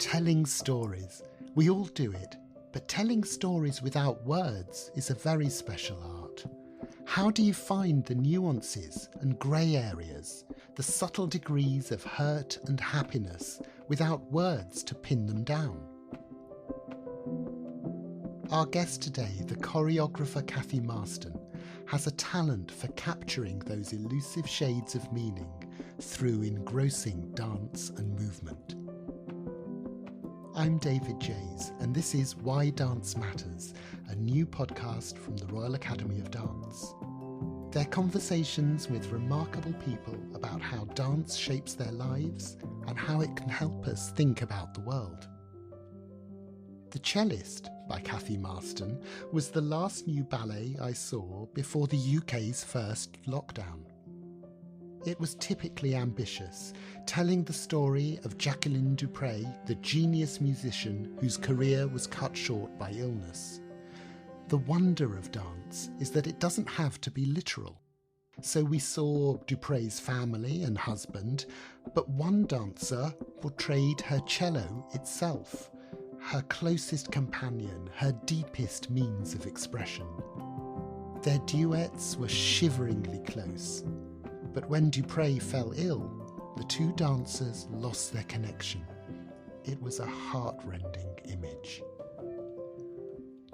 Telling stories. We all do it, but telling stories without words is a very special art. How do you find the nuances and grey areas, the subtle degrees of hurt and happiness without words to pin them down? Our guest today, the choreographer Cathy Marston, has a talent for capturing those elusive shades of meaning through engrossing dance and movement. I'm David Jays, and this is Why Dance Matters, a new podcast from the Royal Academy of Dance. They're conversations with remarkable people about how dance shapes their lives and how it can help us think about the world. The Cellist, by Cathy Marston, was the last new ballet I saw before the UK's first lockdown. It was typically ambitious, telling the story of Jacqueline du Pré, the genius musician whose career was cut short by illness. The wonder of dance is that it doesn't have to be literal. So we saw du Pré's family and husband, but one dancer portrayed her cello itself, her closest companion, her deepest means of expression. Their duets were shiveringly close. But when du Pré fell ill, the two dancers lost their connection. It was a heart-rending image.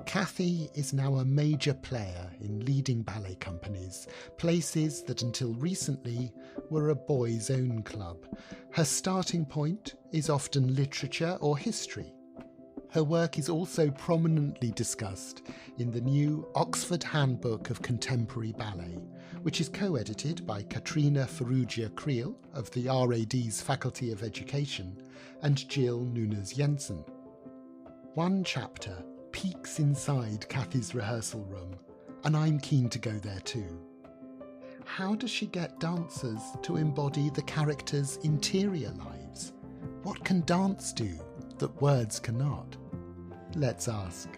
Cathy is now a major player in leading ballet companies, places that until recently were a boys' own club. Her starting point is often literature or history. Her work is also prominently discussed in the new Oxford Handbook of Contemporary Ballet, which is co-edited by Katrina Ferrugia-Creel of the RAD's Faculty of Education and Jill Nunes-Jensen. One chapter peeks inside Cathy's rehearsal room, and I'm keen to go there too. How does she get dancers to embody the characters' interior lives? What can dance do that words cannot? Let's ask.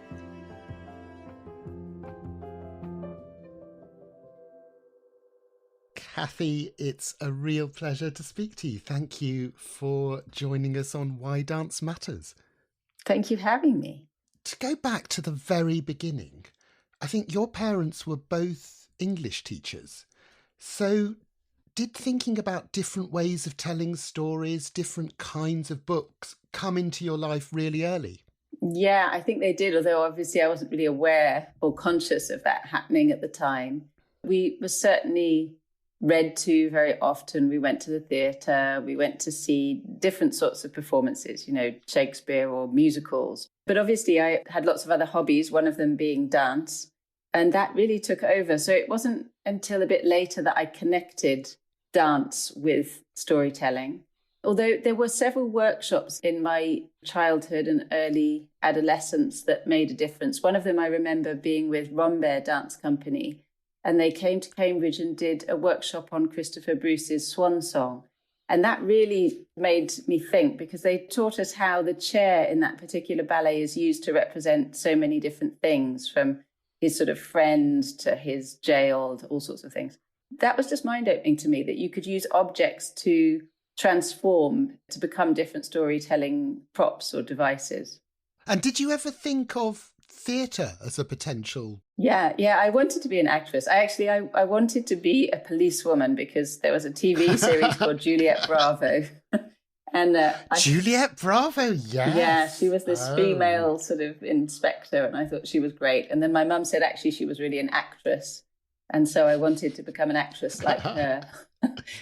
Cathy, it's a real pleasure to speak to you. Thank you for joining us on Why Dance Matters. Thank you for having me. To go back to the very beginning, I think your parents were both English teachers. So did thinking about different ways of telling stories, different kinds of books, come into your life really early? Yeah, I think they did, although obviously I wasn't really aware or conscious of that happening at the time. We were certainly read to very often. We went to the theatre, we went to see different sorts of performances, Shakespeare or musicals. But obviously I had lots of other hobbies, one of them being dance, and that really took over. So it wasn't until a bit later that I connected dance with storytelling. Although there were several workshops in my childhood and early adolescence that made a difference. One of them I remember being with Rambert Dance Company, and they came to Cambridge and did a workshop on Christopher Bruce's Swan Song. And that really made me think, because they taught us how the chair in that particular ballet is used to represent so many different things, from his sort of friend to his jailed, all sorts of things. That was just mind-opening to me, that you could use objects to transform, to become different storytelling props or devices. And did you ever think of theatre as a potential? Yeah, I wanted to be an actress. I wanted to be a policewoman, because there was a TV series called Juliet Bravo. And Juliet Bravo, yes. Yeah, she was this female sort of inspector, and I thought she was great. And then my mum said actually she was really an actress. And so I wanted to become an actress like her.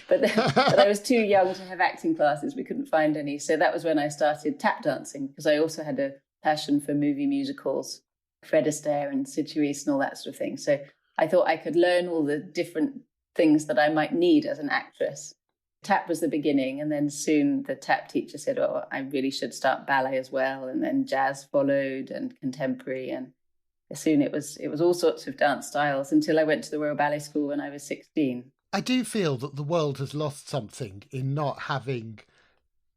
but I was too young to have acting classes. We couldn't find any. So that was when I started tap dancing, because I also had a passion for movie musicals, Fred Astaire and Sid Charisse and all that sort of thing. So I thought I could learn all the different things that I might need as an actress. Tap was the beginning, and then soon the tap teacher said, oh, I really should start ballet as well. And then jazz followed and contemporary, and soon it was all sorts of dance styles, until I went to the Royal Ballet School when I was 16. I do feel that the world has lost something in not having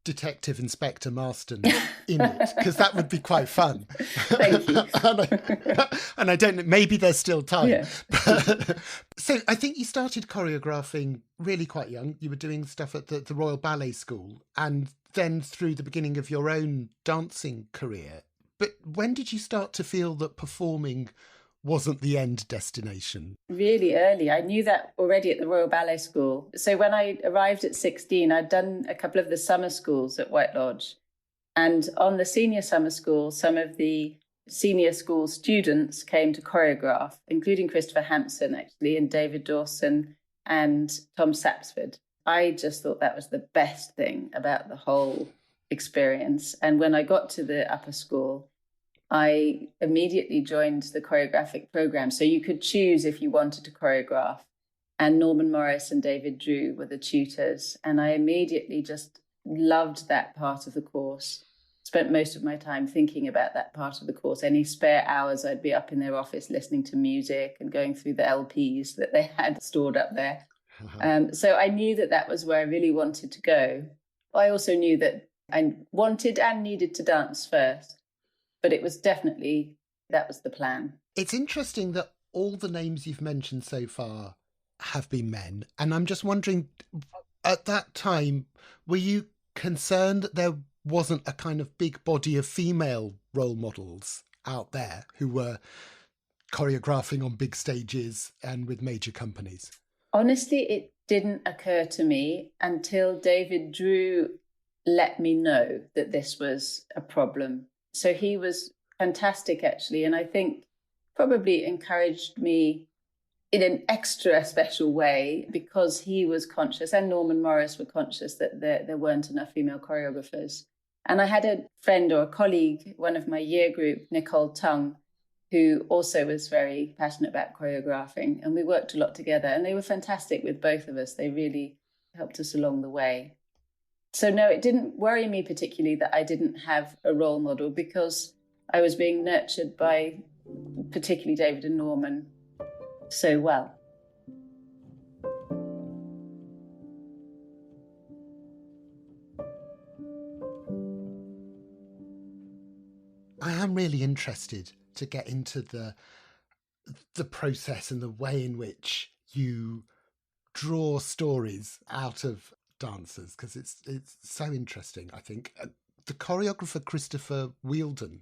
Detective Inspector Marston in it, because that would be quite fun. Thank you. and I don't know, maybe there's still time. Yeah. So I think you started choreographing really quite young. You were doing stuff at the Royal Ballet School, and then through the beginning of your own dancing career. But when did you start to feel that performing wasn't the end destination? Really early. I knew that already at the Royal Ballet School. So when I arrived at 16, I'd done a couple of the summer schools at White Lodge. And on the senior summer school, some of the senior school students came to choreograph, including Christopher Hampson, actually, and David Dawson and Tom Sapsford. I just thought that was the best thing about the whole experience. And when I got to the upper school, I immediately joined the choreographic program. So you could choose if you wanted to choreograph. And Norman Morris and David Drew were the tutors. And I immediately just loved that part of the course. Spent most of my time thinking about that part of the course. Any spare hours, I'd be up in their office listening to music and going through the LPs that they had stored up there. So I knew that that was where I really wanted to go. I also knew that I wanted and needed to dance first. But it was definitely, that was the plan. It's interesting that all the names you've mentioned so far have been men. And I'm just wondering, at that time, were you concerned that there wasn't a kind of big body of female role models out there who were choreographing on big stages and with major companies? Honestly, it didn't occur to me until David Drew let me know that this was a problem. So he was fantastic, actually, and I think probably encouraged me in an extra special way because he was conscious, and Norman Morris were conscious, that there weren't enough female choreographers. And I had a friend or a colleague, one of my year group, Nicole Tung, who also was very passionate about choreographing, and we worked a lot together, and they were fantastic with both of us. They really helped us along the way. So no, it didn't worry me particularly that I didn't have a role model because I was being nurtured by particularly David and Norman so well. I am really interested to get into the process and the way in which you draw stories out of dancers, because it's so interesting. I think the choreographer Christopher Wheeldon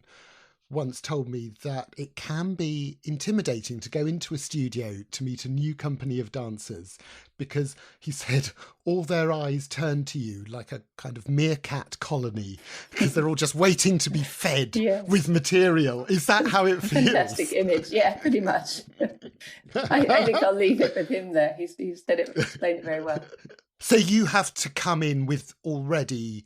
once told me that it can be intimidating to go into a studio to meet a new company of dancers because, he said, all their eyes turn to you like a kind of meerkat colony because they're all just waiting to be fed with material. Is that how it feels? Fantastic image. Yeah, pretty much. I think I'll leave it with him there. He said it, explained it very well. So you have to come in with already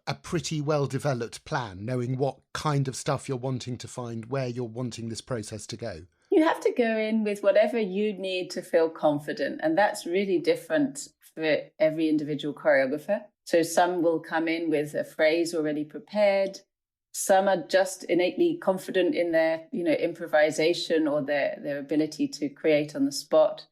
a pretty well-developed plan, knowing what kind of stuff you're wanting to find, where you're wanting this process to go. You have to go in with whatever you need to feel confident. And that's really different for every individual choreographer. So some will come in with a phrase already prepared. Some are just innately confident in their, improvisation or their ability to create on the spot.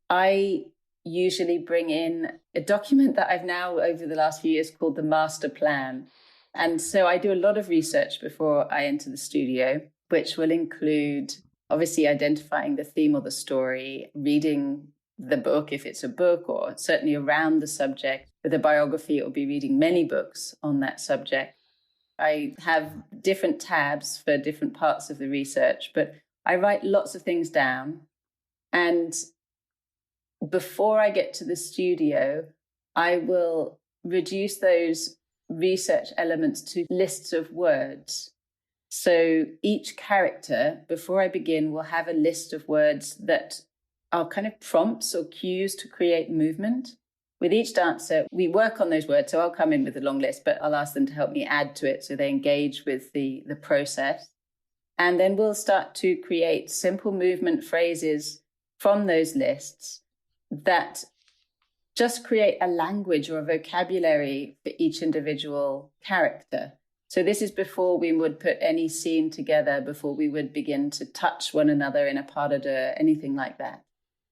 I usually bring in a document that I've now, over the last few years, called the master plan. And so I do a lot of research before I enter the studio, which will include obviously identifying the theme or the story, reading the book if it's a book, or certainly around the subject. With a biography, it will be reading many books on that subject. I have different tabs for different parts of the research, but I write lots of things down. And before I get to the studio, I will reduce those research elements to lists of words. So each character, before I begin, will have a list of words that are kind of prompts or cues to create movement. With each dancer, we work on those words. So I'll come in with a long list, but I'll ask them to help me add to it so they engage with the process. And then we'll start to create simple movement phrases from those lists that just create a language or a vocabulary for each individual character. So this is before we would put any scene together, before we would begin to touch one another in a pas de deux, anything like that.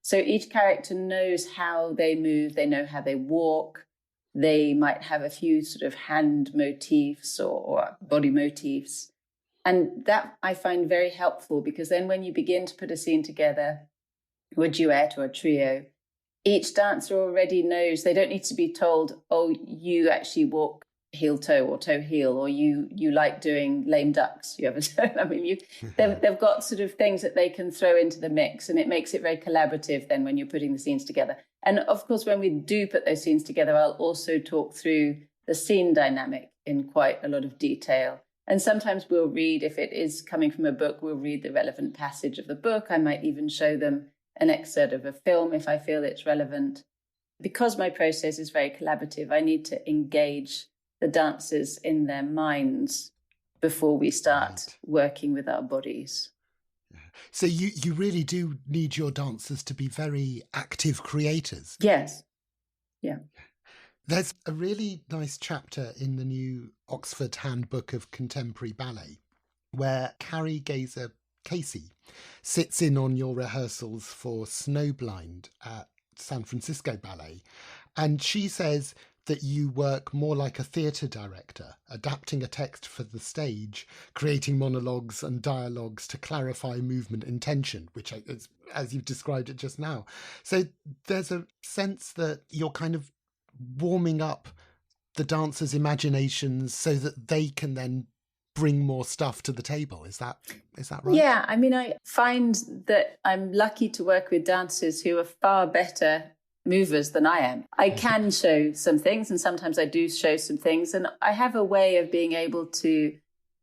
So each character knows how they move, they know how they walk, they might have a few sort of hand motifs or body motifs. And that I find very helpful because then when you begin to put a scene together, or a duet or a trio, each dancer already knows. They don't need to be told, oh, you actually walk heel toe or toe heel, or you like doing lame ducks. You ever? I mean, they've got sort of things that they can throw into the mix, and it makes it very collaborative then when you're putting the scenes together. And of course, when we do put those scenes together, I'll also talk through the scene dynamic in quite a lot of detail. And sometimes we'll read, if it is coming from a book, we'll read the relevant passage of the book. I might even show them an excerpt of a film if I feel it's relevant. Because my process is very collaborative, I need to engage the dancers in their minds before we start working with our bodies. So you really do need your dancers to be very active creators. Yes. Yeah. There's a really nice chapter in the new Oxford Handbook of Contemporary Ballet where Carrie Gazer Casey sits in on your rehearsals for Snowblind at San Francisco Ballet. And she says that you work more like a theatre director, adapting a text for the stage, creating monologues and dialogues to clarify movement intention, which is, as you've described it just now. So there's a sense that you're kind of warming up the dancers' imaginations so that they can then bring more stuff to the table. Is that right? Yeah, I mean, I find that I'm lucky to work with dancers who are far better movers than I am. I can show some things, and sometimes I do show some things, and I have a way of being able to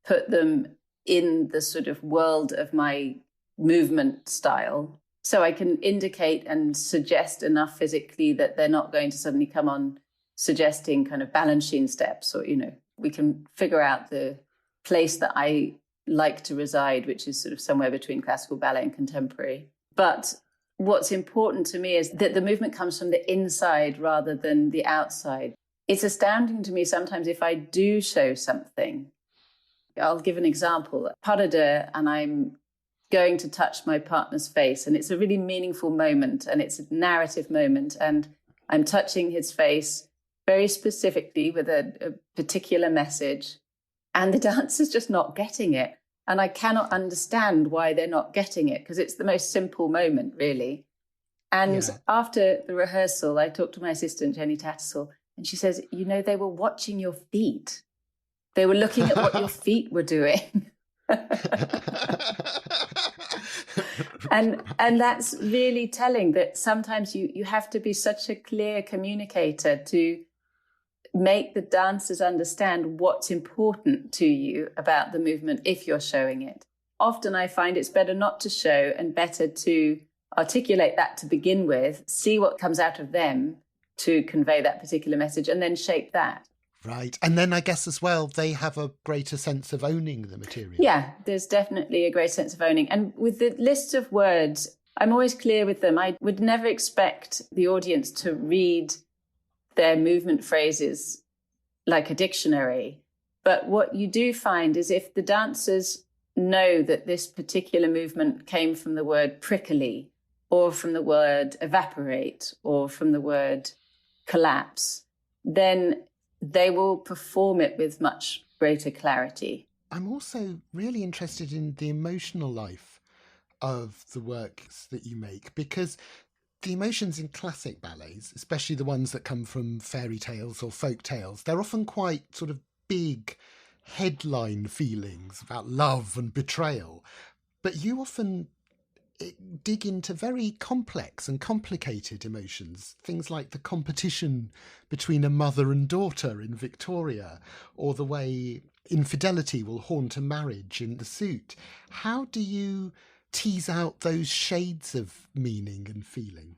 put them in the sort of world of my movement style. So I can indicate and suggest enough physically that they're not going to suddenly come on suggesting kind of Balanchine steps, or, we can figure out the place that I like to reside, which is sort of somewhere between classical ballet and contemporary. But what's important to me is that the movement comes from the inside rather than the outside. It's astounding to me sometimes if I do show something. I'll give an example. Pas de deux, and I'm going to touch my partner's face, and it's a really meaningful moment, and it's a narrative moment, and I'm touching his face very specifically with a particular message, and the dancer's just not getting it. And I cannot understand why they're not getting it, because it's the most simple moment, really. And after the rehearsal, I talked to my assistant, Jenny Tattersall, and she says, they were watching your feet. They were looking at what your feet were doing. And that's really telling, that sometimes you have to be such a clear communicator to make the dancers understand what's important to you about the movement if you're showing it. Often I find it's better not to show and better to articulate that to begin with, see what comes out of them to convey that particular message, and then shape that. Right. And then I guess as well, they have a greater sense of owning the material. Yeah, there's definitely a great sense of owning. And with the list of words, I'm always clear with them. I would never expect the audience to read their movement phrases like a dictionary. But what you do find is if the dancers know that this particular movement came from the word prickly, or from the word evaporate, or from the word collapse, then they will perform it with much greater clarity. I'm also really interested in the emotional life of the works that you make, because the emotions in classic ballets, especially the ones that come from fairy tales or folk tales, they're often quite sort of big headline feelings about love and betrayal. But you often dig into very complex and complicated emotions, things like the competition between a mother and daughter in Victoria, or the way infidelity will haunt a marriage in The Suit. How do you tease out those shades of meaning and feeling?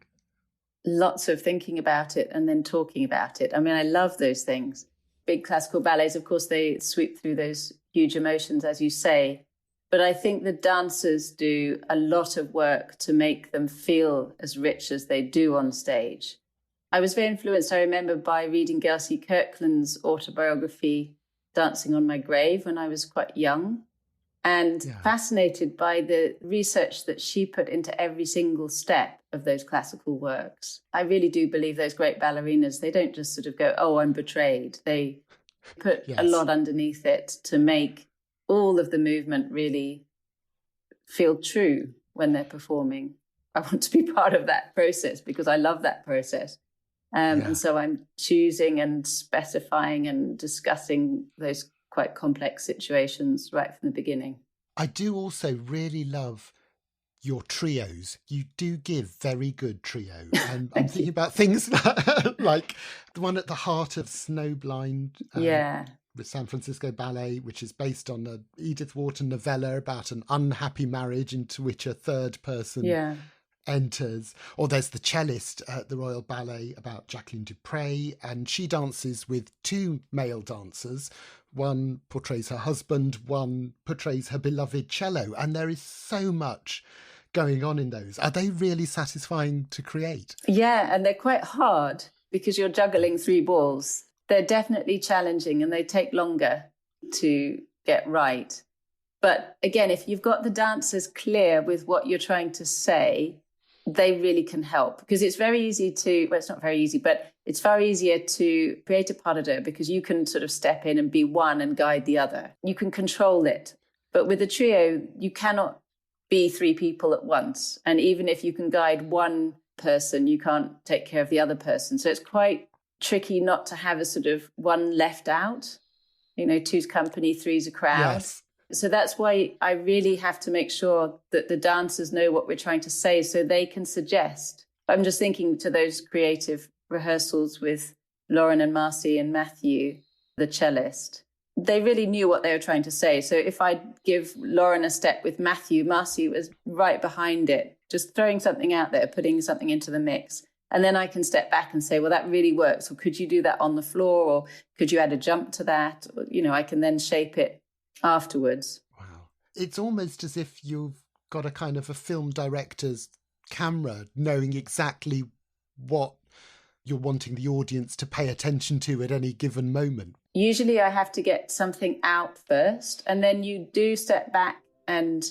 Lots of thinking about it and then talking about it. I mean, I love those things. Big classical ballets, of course, they sweep through those huge emotions, as you say. But I think the dancers do a lot of work to make them feel as rich as they do on stage. I was very influenced, I remember, by reading Gelsey Kirkland's autobiography, Dancing on My Grave, when I was quite young, and fascinated by the research that she put into every single step of those classical works. I really do believe those great ballerinas, they don't just sort of go, oh, I'm betrayed. They put a lot underneath it to make all of the movement really feel true when they're performing. I want to be part of that process because I love that process. And so I'm choosing and specifying and discussing those quite complex situations right from the beginning. I do also really love your trios. You do give very good trio. And I'm thinking about things like the one at the heart of Snowblind. With San Francisco Ballet, which is based on a Edith Wharton novella about an unhappy marriage into which a third person enters. Or there's the Cellist at the Royal Ballet about Jacqueline du Pré, and she dances with two male dancers. One portrays her husband, one portrays her beloved cello, and there is so much going on in those. Are they really satisfying to create? Yeah, and they're quite hard because you're juggling three balls. They're definitely challenging and they take longer to get right. But again, if you've got the dancers clear with what you're trying to say, they really can help, because it's very easy to, well, it's not very easy, but it's far easier to create a pas de deux because you can sort of step in and be one and guide the other. You can control it. But with a trio, you cannot be three people at once. And even if you can guide one person, you can't take care of the other person. So it's quite tricky not to have a sort of one left out, two's company, three's a crowd. Yes. So that's why I really have to make sure that the dancers know what we're trying to say so they can suggest. I'm just thinking to those creative rehearsals with Lauren and Marcy and Matthew, the cellist. They really knew what they were trying to say. So if I give Lauren a step with Matthew, Marcy was right behind it, just throwing something out there, putting something into the mix. And then I can step back and say, well, that really works. Or could you do that on the floor? Or could you add a jump to that? Or, I can then shape it afterwards. Wow. It's almost as if you've got a kind of a film director's camera, knowing exactly what you're wanting the audience to pay attention to at any given moment. Usually I have to get something out first, and then you do step back and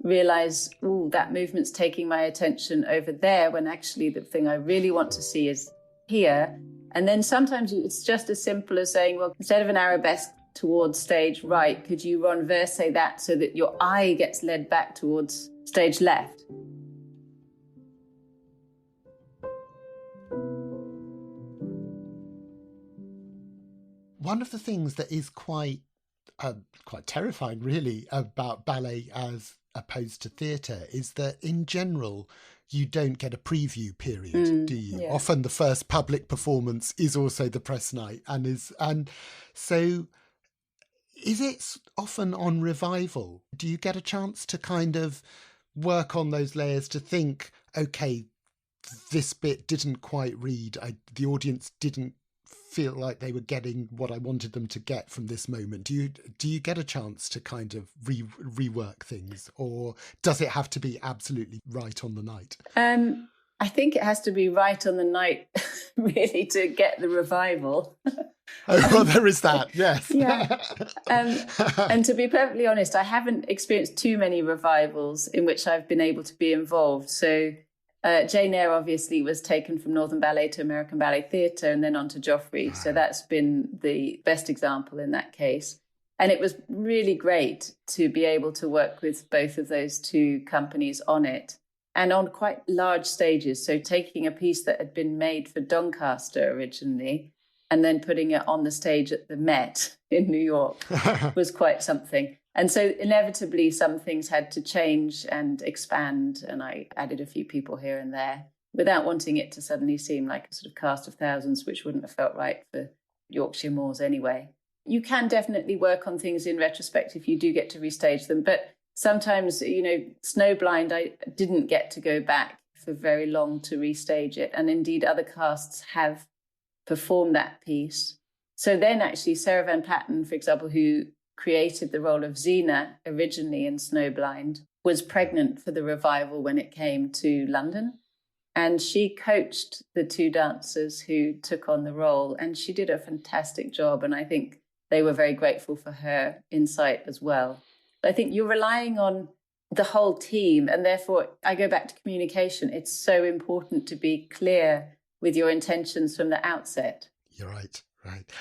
realize, that movement's taking my attention over there, when actually the thing I really want to see is here. And then sometimes it's just as simple as saying, well, instead of an arabesque towards stage right, could you renverse that so that your eye gets led back towards stage left? One of the things that is quite terrifying, really, about ballet as opposed to theatre is that in general you don't get a preview period, do you? Yeah. Often the first public performance is also the press night, and so is it often on revival? Do you get a chance to kind of work on those layers to think, okay, this bit didn't quite read, the audience didn't feel like they were getting what I wanted them to get from this moment? Do you get a chance to kind of rework things, or does it have to be absolutely right on the night? I think it has to be right on the night, really, to get the revival. Oh, well, there is that, yes. Yeah. And to be perfectly honest, I haven't experienced too many revivals in which I've been able to be involved. So Jane Eyre obviously was taken from Northern Ballet to American Ballet Theatre and then on to Joffrey. So that's been the best example in that case. And it was really great to be able to work with both of those two companies on it, and on quite large stages. So taking a piece that had been made for Doncaster originally and then putting it on the stage at the Met in New York was quite something. And so inevitably some things had to change and expand, and I added a few people here and there without wanting it to suddenly seem like a sort of cast of thousands, which wouldn't have felt right for Yorkshire Moors anyway. You can definitely work on things in retrospect if you do get to restage them, but sometimes, Snowblind, I didn't get to go back for very long to restage it. And indeed, other casts have performed that piece. So then actually Sarah Van Patten, for example, who created the role of Xena originally in Snowblind, was pregnant for the revival when it came to London. And she coached the two dancers who took on the role, and she did a fantastic job. And I think they were very grateful for her insight as well. I think you're relying on the whole team, and therefore I go back to communication. It's so important to be clear with your intentions from the outset. You're right.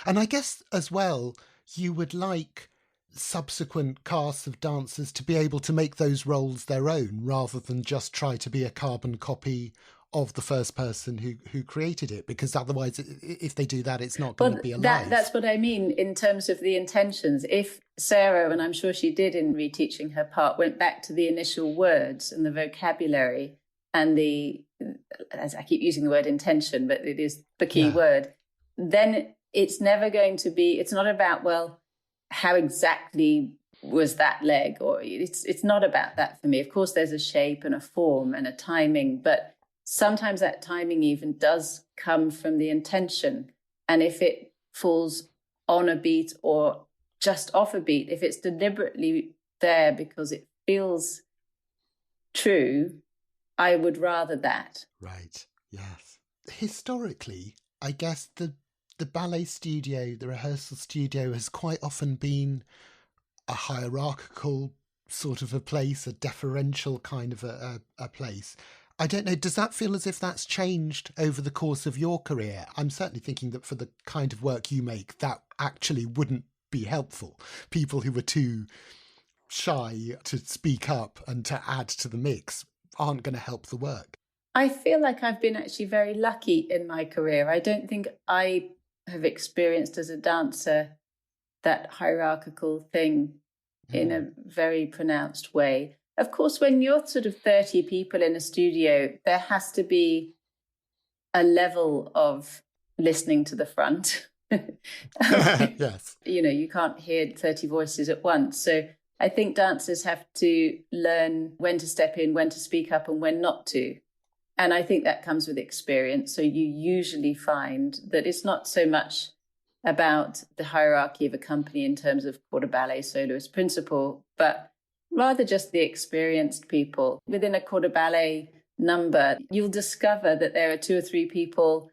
And I guess as well, you would like subsequent casts of dancers to be able to make those roles their own rather than just try to be a carbon copy of the first person who created it, because otherwise, if they do that, it's not going to be alive. That's what I mean in terms of the intentions. If Sarah, and I'm sure she did in reteaching her part, went back to the initial words and the vocabulary and as I keep using the word intention, but it is the key word, then it's never going to be, it's not about, well, how exactly was that leg, or it's not about that for me. Of course, there's a shape and a form and a timing, but sometimes that timing even does come from the intention. And if it falls on a beat or just off a beat, if it's deliberately there because it feels true, I would rather that. Right, yes. Historically, I guess the ballet studio, the rehearsal studio, has quite often been a hierarchical sort of a place, a deferential kind of a place. I don't know, does that feel as if that's changed over the course of your career? I'm certainly thinking that for the kind of work you make, that actually wouldn't be helpful. People who were too shy to speak up and to add to the mix aren't going to help the work. I feel like I've been actually very lucky in my career. I don't think I have experienced as a dancer that hierarchical thing in a very pronounced way. Of course, when you're sort of 30 people in a studio, there has to be a level of listening to the front. Yes. You know, you can't hear 30 voices at once. So I think dancers have to learn when to step in, when to speak up, and when not to. And I think that comes with experience. So you usually find that it's not so much about the hierarchy of a company in terms of quarter ballet soloist principal, but rather just the experienced people. Within a quarter ballet number, you'll discover that there are 2 or 3 people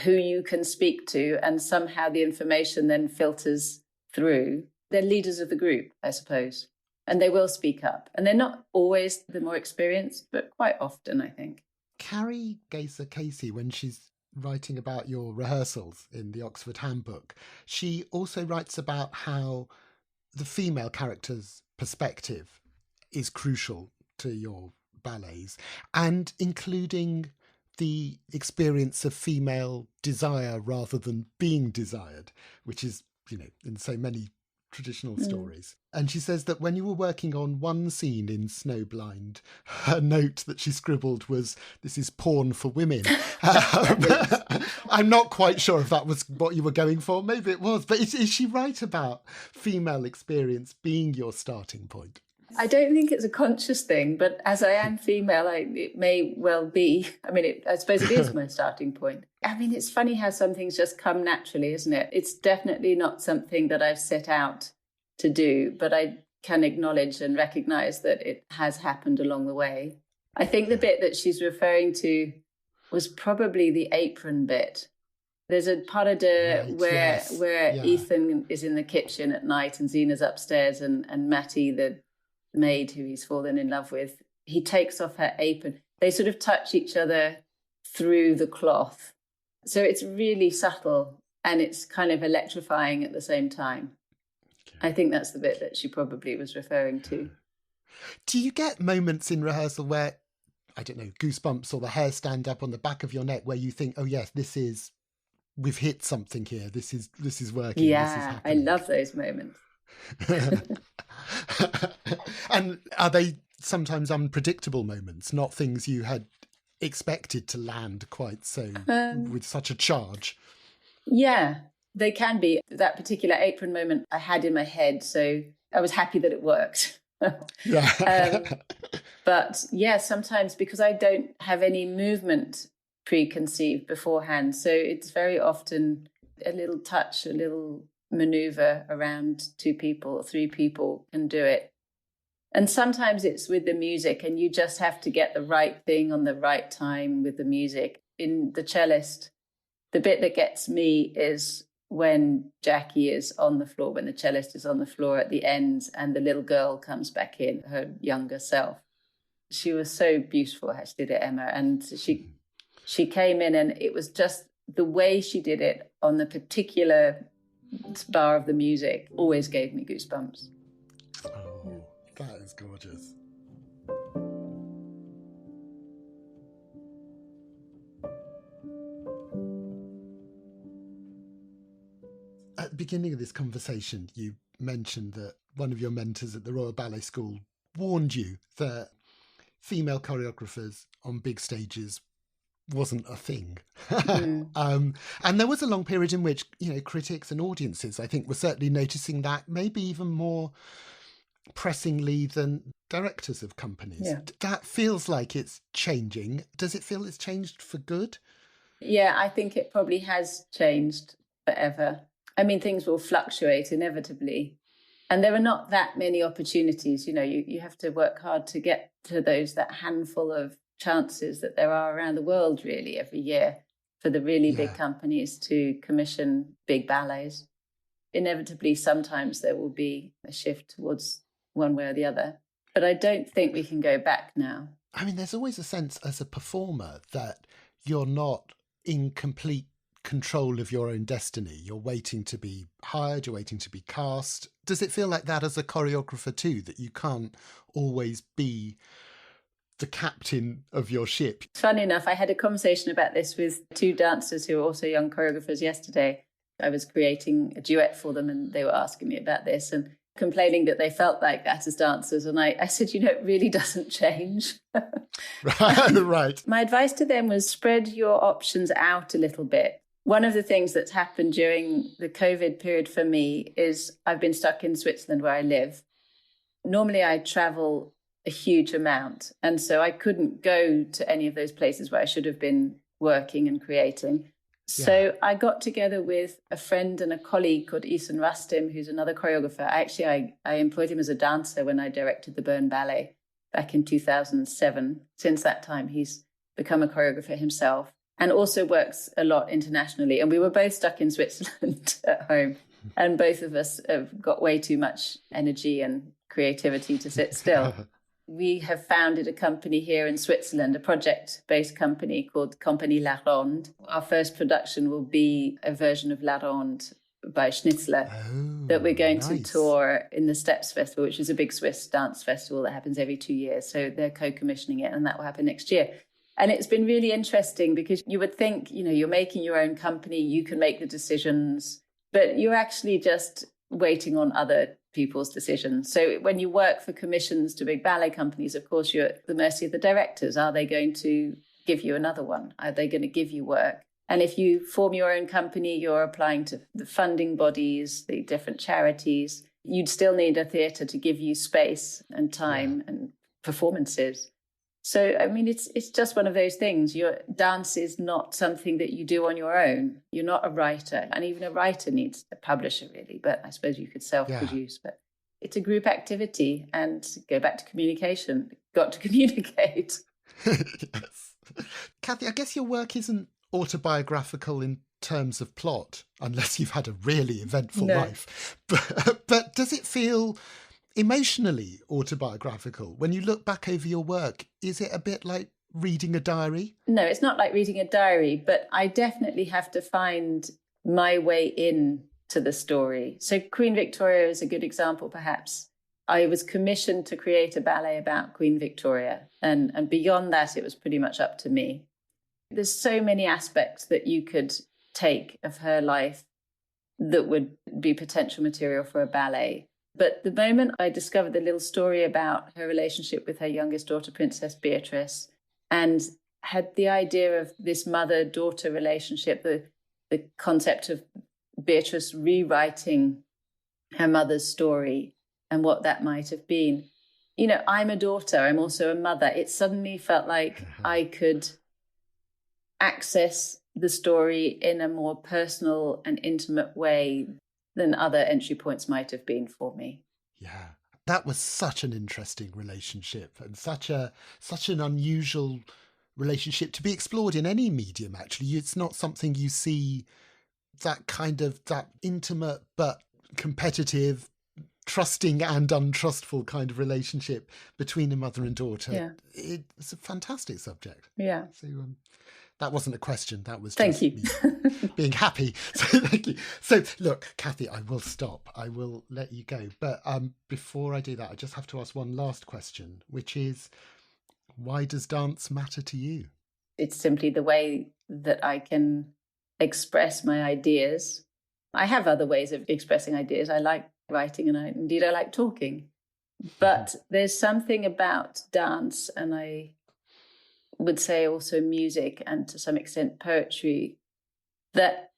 who you can speak to, and somehow the information then filters through. They're leaders of the group, I suppose, and they will speak up. And they're not always the more experienced, but quite often, I think. Carrie Gaser Casey, when she's writing about your rehearsals in the Oxford Handbook, she also writes about how the female character's perspective is crucial to your ballets, and including the experience of female desire rather than being desired, which is, you know, in so many traditional stories. And she says that when you were working on one scene in Snowblind, her note that she scribbled was, "This is porn for women." I'm not quite sure if that was what you were going for. Maybe it was. But is she right about female experience being your starting point? I don't think it's a conscious thing, but as I am female, it may well be. I mean, I suppose it is my starting point. I mean, it's funny how some things just come naturally, isn't it? It's definitely not something that I've set out to do, but I can acknowledge and recognise that it has happened along the way. I think the bit that she's referring to was probably the apron bit. There's a pas de deux where Ethan is in the kitchen at night and Zena's upstairs, and Matty, the maid who he's fallen in love with, he takes off her apron. They sort of touch each other through the cloth. So it's really subtle and it's kind of electrifying at the same time. Okay. I think that's the bit that she probably was referring to. Do you get moments in rehearsal where, I don't know, goosebumps or the hair stand up on the back of your neck where you think, oh yes, we've hit something here. This is working. Yeah, this is I love those moments. And are they sometimes unpredictable moments, not things you had expected to land quite so with such a charge? Yeah, they can be. That particular apron moment I had in my head, so I was happy that it worked. But yeah, sometimes because I don't have any movement preconceived beforehand, so it's very often a little touch, a little maneuver around 2 people or 3 people can do it. And sometimes it's with the music and you just have to get the right thing on the right time with the music. In The Cellist, the bit that gets me is when Jackie is on the floor, when the cellist is on the floor at the end and the little girl comes back in, her younger self. She was so beautiful how she did it, Emma. And she came in and it was just the way she did it on the particular bar of the music always gave me goosebumps. Oh, that is gorgeous. At the beginning of this conversation, you mentioned that one of your mentors at the Royal Ballet School warned you that female choreographers on big stages wasn't a thing. And there was a long period in which, critics and audiences, I think, were certainly noticing that, maybe even more pressingly than directors of companies. Yeah. That feels like it's changing. Does it feel it's changed for good? Yeah, I think it probably has changed forever. I mean, things will fluctuate inevitably. And there are not that many opportunities. You have to work hard to get to that handful of chances that there are around the world, really, every year for the really big companies to commission big ballets. Inevitably, sometimes there will be a shift towards one way or the other. But I don't think we can go back now. I mean, there's always a sense as a performer that you're not in complete control of your own destiny. You're waiting to be hired, you're waiting to be cast. Does it feel like that as a choreographer too, that you can't always be the captain of your ship? Funny enough, I had a conversation about this with two dancers who are also young choreographers yesterday. I was creating a duet for them and they were asking me about this and complaining that they felt like that as dancers. And I said, it really doesn't change. Right. My advice to them was spread your options out a little bit. One of the things that's happened during the COVID period for me is I've been stuck in Switzerland where I live. Normally I travel a huge amount. And so I couldn't go to any of those places where I should have been working and creating. So I got together with a friend and a colleague called Isan Rustim, who's another choreographer. Actually, I employed him as a dancer when I directed the Bern Ballet back in 2007. Since that time, he's become a choreographer himself and also works a lot internationally. And we were both stuck in Switzerland at home. And both of us have got way too much energy and creativity to sit still. We have founded a company here in Switzerland, a project-based company called Compagnie La Ronde. Our first production will be a version of La Ronde by Schnitzler that we're going to tour in the Steps Festival, which is a big Swiss dance festival that happens every 2 years. So they're co-commissioning it and that will happen next year. And it's been really interesting because you would think, you're making your own company, you can make the decisions, but you're actually just waiting on other people's decisions. So when you work for commissions to big ballet companies, of course, you're at the mercy of the directors. Are they going to give you another one? Are they going to give you work? And if you form your own company, you're applying to the funding bodies, the different charities. You'd still need a theatre to give you space and time and performances. So, I mean, it's just one of those things. Your dance is not something that you do on your own. You're not a writer. And even a writer needs a publisher, really. But I suppose you could self-produce. But it's a group activity. And go back to communication. Got to communicate. Yes. Cathy, I guess your work isn't autobiographical in terms of plot, unless you've had a really eventful life. But does it feel emotionally autobiographical? When you look back over your work, is it a bit like reading a diary? No, it's not like reading a diary, but I definitely have to find my way in to the story. So Queen Victoria is a good example, perhaps. I was commissioned to create a ballet about Queen Victoria, and beyond that, it was pretty much up to me. There's so many aspects that you could take of her life that would be potential material for a ballet. But the moment I discovered the little story about her relationship with her youngest daughter, Princess Beatrice, and had the idea of this mother-daughter relationship, the concept of Beatrice rewriting her mother's story and what that might have been. I'm a daughter, I'm also a mother. It suddenly felt like I could access the story in a more personal and intimate way than other entry points might have been for me. Yeah, that was such an interesting relationship and such an unusual relationship to be explored in any medium, actually. It's not something you see, that intimate but competitive, trusting and untrustful kind of relationship between a mother and daughter. Yeah. It's a fantastic subject. Yeah. So that wasn't a question. That was just me being happy. So thank you. So look, Cathy, I will stop. I will let you go. But before I do that, I just have to ask one last question, which is, why does dance matter to you? It's simply the way that I can express my ideas I have other ways of expressing ideas. I like writing and I like talking. But there's something about dance, and I would say also music and to some extent poetry, that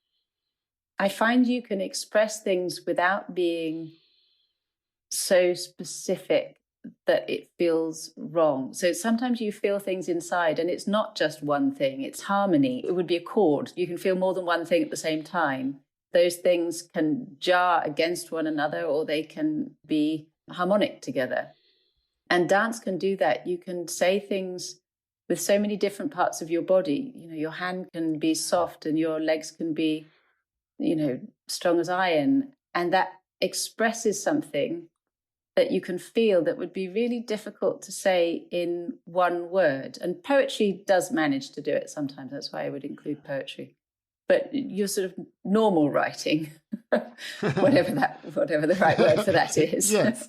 I find you can express things without being so specific that it feels wrong. So sometimes you feel things inside and it's not just one thing, it's harmony. It would be a chord. You can feel more than one thing at the same time. Those things can jar against one another or they can be harmonic together. And dance can do that. You can say things with so many different parts of your body. You know, your hand can be soft and your legs can be, you know, strong as iron. And that expresses something that you can feel that would be really difficult to say in one word. And poetry does manage to do it sometimes. That's why I would include poetry. But your sort of normal writing, whatever the right word for that is, yes.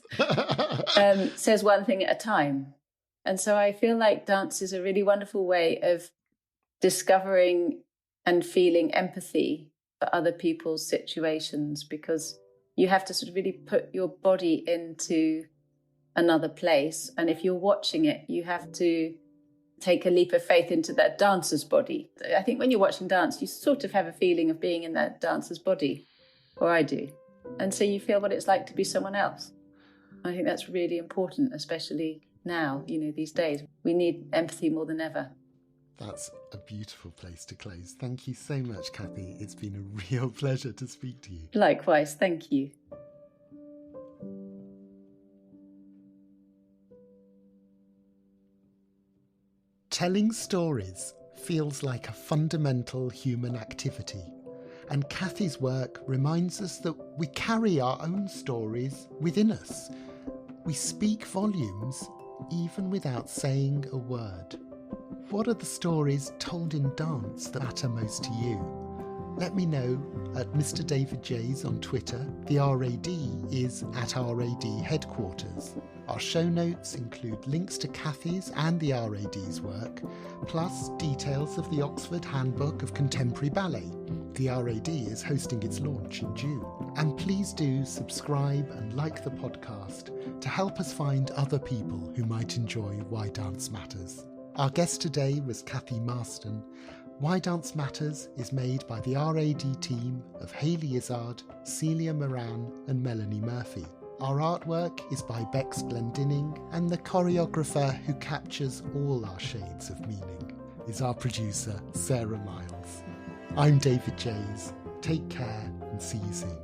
Says one thing at a time. And so I feel like dance is a really wonderful way of discovering and feeling empathy for other people's situations, because you have to sort of really put your body into another place. And if you're watching it, you have to take a leap of faith into that dancer's body. I think when you're watching dance, you sort of have a feeling of being in that dancer's body, or I do. And so you feel what it's like to be someone else. I think that's really important, especially now, you know, these days. We need empathy more than ever. That's a beautiful place to close. Thank you so much, Cathy. It's been a real pleasure to speak to you. Likewise, thank you. Telling stories feels like a fundamental human activity, and Cathy's work reminds us that we carry our own stories within us. We speak volumes even without saying a word. What are the stories told in dance that matter most to you? Let me know at Mr. David J's on Twitter. The RAD is at RAD headquarters. Our show notes include links to Cathys and the RAD's work, plus details of the Oxford Handbook of Contemporary Ballet. The RAD is hosting its launch in June. And please do subscribe and like the podcast to help us find other people who might enjoy Why Dance Matters. Our guest today was Cathy Marston. Why Dance Matters is made by the RAD team of Hayley Izzard, Celia Moran and Melanie Murphy. Our artwork is by Bex Glendinning, and the choreographer who captures all our shades of meaning is our producer, Sarah Miles. I'm David Jays. Take care and see you soon.